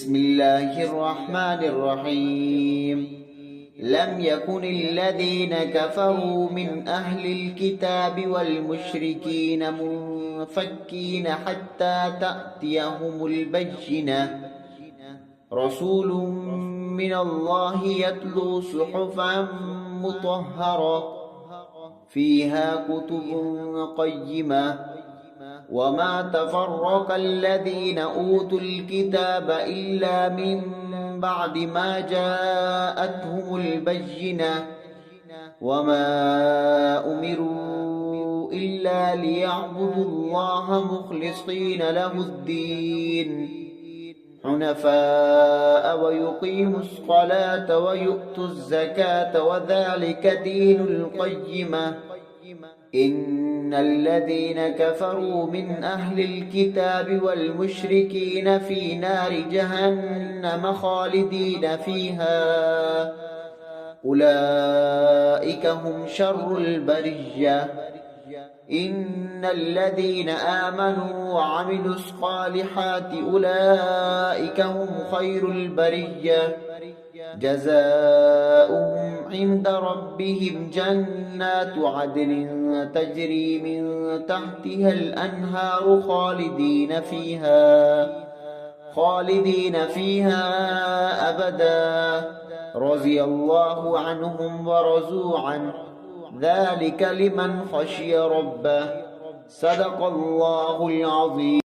بسم الله الرحمن الرحيم لم يكن الذين كفروا من أهل الكتاب والمشركين منفكين حتى تأتيهم البينة رسول من الله يتلو صحفا مطهرة فيها كتب قيمة وما تفرق الذين أوتوا الكتاب إلا من بعد ما جاءتهم البينة وما أمروا إلا ليعبدوا الله مخلصين له الدين حنفاء ويقيموا الصلاة ويؤتوا الزكاة وذلك دين القيمة إن الذين كفروا من أهل الكتاب والمشركين في نار جهنم خالدين فيها أولئك هم شر البرية إن الذين آمنوا وعملوا الصالحات أولئك هم خير البرية جزاؤهم عند ربهم جنات عدن تجري من تحتها الأنهار خالدين فيها أبدا رضي الله عنهم ورضوا عنه ذلك لمن خشي ربه صدق الله العظيم.